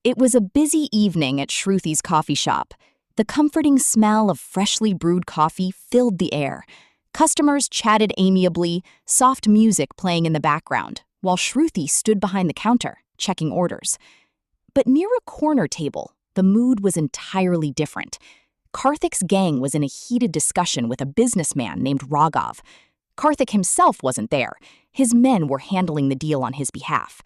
It was a busy evening at Shruthi's coffee shop. The comforting smell of freshly brewed coffee filled the air. Customers chatted amiably, soft music playing in the background, while Shruthi stood behind the counter, checking orders. But near a corner table, the mood was entirely different. Karthik's gang was in a heated discussion with a businessman named Raghav. Karthik himself wasn't there. His men were handling the deal on his behalf.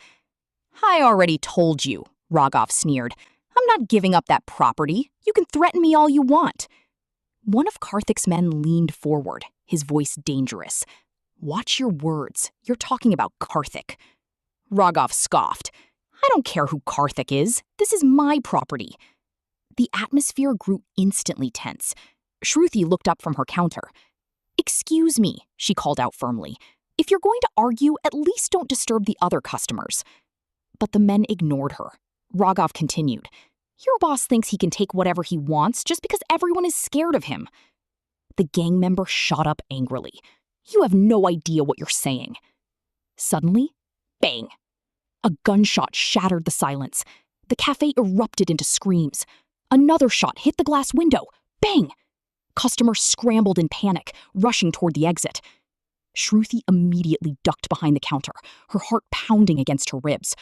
"I already told you," Raghav sneered. "I'm not giving up that property. You can threaten me all you want." One of Karthik's men leaned forward, his voice dangerous. "Watch your words. You're talking about Karthik." Raghav scoffed. "I don't care who Karthik is. This is my property." The atmosphere grew instantly tense. Shruthi looked up from her counter. "Excuse me," she called out firmly. "If you're going to argue, at least don't disturb the other customers." But the men ignored her. Raghav continued. "Your boss thinks he can take whatever he wants just because everyone is scared of him." The gang member shot up angrily. "You have no idea what you're saying." Suddenly, bang! A gunshot shattered the silence. The cafe erupted into screams. Another shot hit the glass window. Bang! Customers scrambled in panic, rushing toward the exit. Shruthi immediately ducked behind the counter, her heart pounding against her ribs.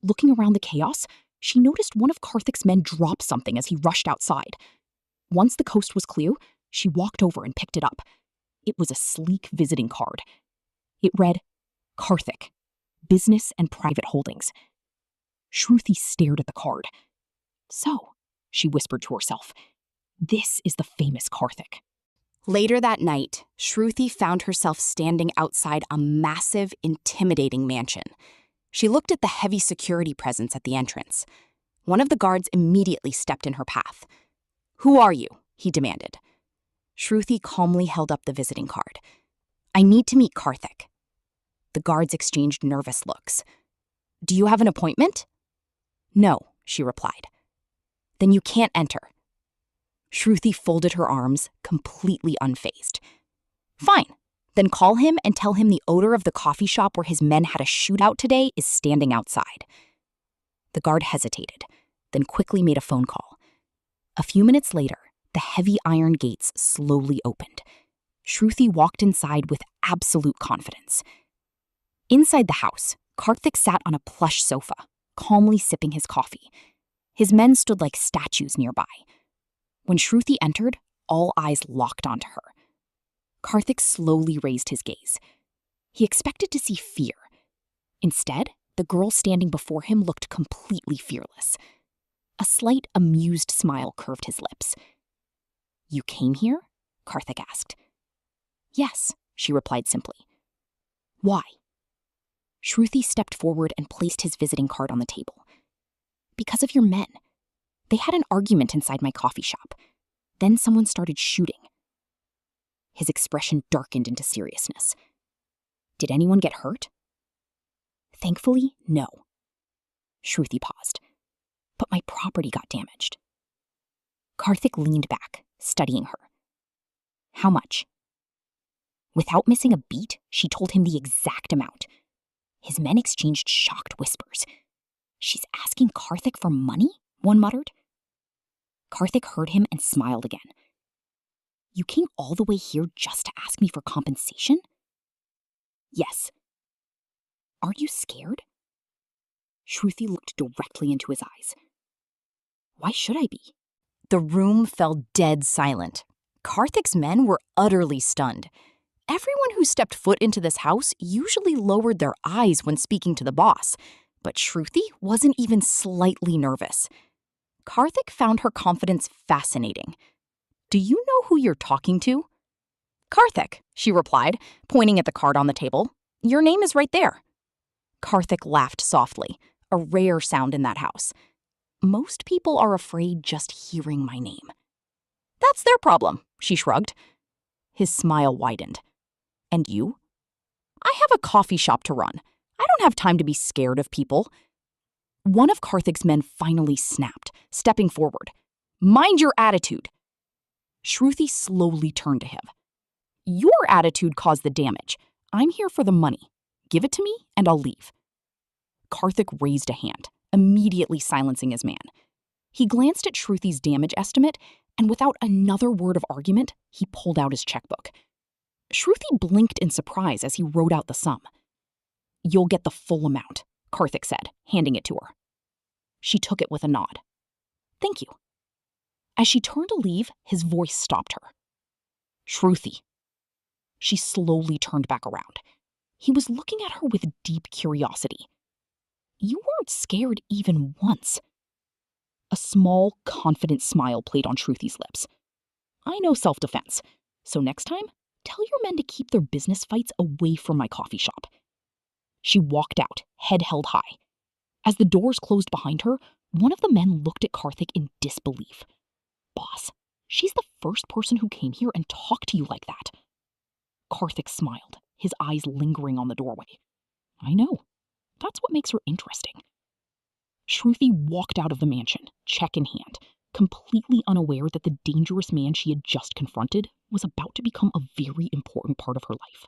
Looking around the chaos, she noticed one of Karthik's men drop something as he rushed outside. Once the coast was clear, she walked over and picked it up. It was a sleek visiting card. It read, "Karthik, Business and Private Holdings." Shruthi stared at the card. "So," she whispered to herself, "this is the famous Karthik." Later that night, Shruthi found herself standing outside a massive, intimidating mansion. She looked at the heavy security presence at the entrance. One of the guards immediately stepped in her path. "Who are you?" he demanded. Shruthi calmly held up the visiting card. "I need to meet Karthik." The guards exchanged nervous looks. "Do you have an appointment?" "No," she replied. "Then you can't enter." Shruthi folded her arms, completely unfazed. "Fine. Then call him and tell him the owner of the coffee shop where his men had a shootout today is standing outside." The guard hesitated, then quickly made a phone call. A few minutes later, the heavy iron gates slowly opened. Shruthi walked inside with absolute confidence. Inside the house, Karthik sat on a plush sofa, calmly sipping his coffee. His men stood like statues nearby. When Shruthi entered, all eyes locked onto her. Karthik slowly raised his gaze. He expected to see fear. Instead, the girl standing before him looked completely fearless. A slight, amused smile curved his lips. "You came here?" Karthik asked. "Yes," she replied simply. "Why?" Shruthi stepped forward and placed his visiting card on the table. "Because of your men. They had an argument inside my coffee shop. Then someone started shooting." His expression darkened into seriousness. "Did anyone get hurt?" "Thankfully, no." Shruthi paused. "But my property got damaged." Karthik leaned back, studying her. "How much?" Without missing a beat, she told him the exact amount. His men exchanged shocked whispers. "She's asking Karthik for money?" one muttered. Karthik heard him and smiled again. "You came all the way here just to ask me for compensation?" "Yes." "Aren't you scared?" Shruthi looked directly into his eyes. "Why should I be?" The room fell dead silent. Karthik's men were utterly stunned. Everyone who stepped foot into this house usually lowered their eyes when speaking to the boss, but Shruthi wasn't even slightly nervous. Karthik found her confidence fascinating. "Do you know who you're talking to?" "Karthik," she replied, pointing at the card on the table. "Your name is right there." Karthik laughed softly, a rare sound in that house. "Most people are afraid just hearing my name." "That's their problem," she shrugged. His smile widened. "And you?" "I have a coffee shop to run. I don't have time to be scared of people." One of Karthik's men finally snapped, stepping forward. "Mind your attitude." Shruthi slowly turned to him. "Your attitude caused the damage. I'm here for the money. Give it to me and I'll leave." Karthik raised a hand, immediately silencing his man. He glanced at Shruthi's damage estimate, and without another word of argument, he pulled out his checkbook. Shruthi blinked in surprise as he wrote out the sum. "You'll get the full amount," Karthik said, handing it to her. She took it with a nod. "Thank you." As she turned to leave, his voice stopped her. "Shruthi." She slowly turned back around. He was looking at her with deep curiosity. "You weren't scared even once." A small, confident smile played on Shruthi's lips. "I know self-defense, so next time, tell your men to keep their business fights away from my coffee shop." She walked out, head held high. As the doors closed behind her, one of the men looked at Karthik in disbelief. "Boss, she's the first person who came here and talked to you like that." Karthik smiled, his eyes lingering on the doorway. "I know. That's what makes her interesting." Shruthi walked out of the mansion, check in hand, completely unaware that the dangerous man she had just confronted was about to become a very important part of her life.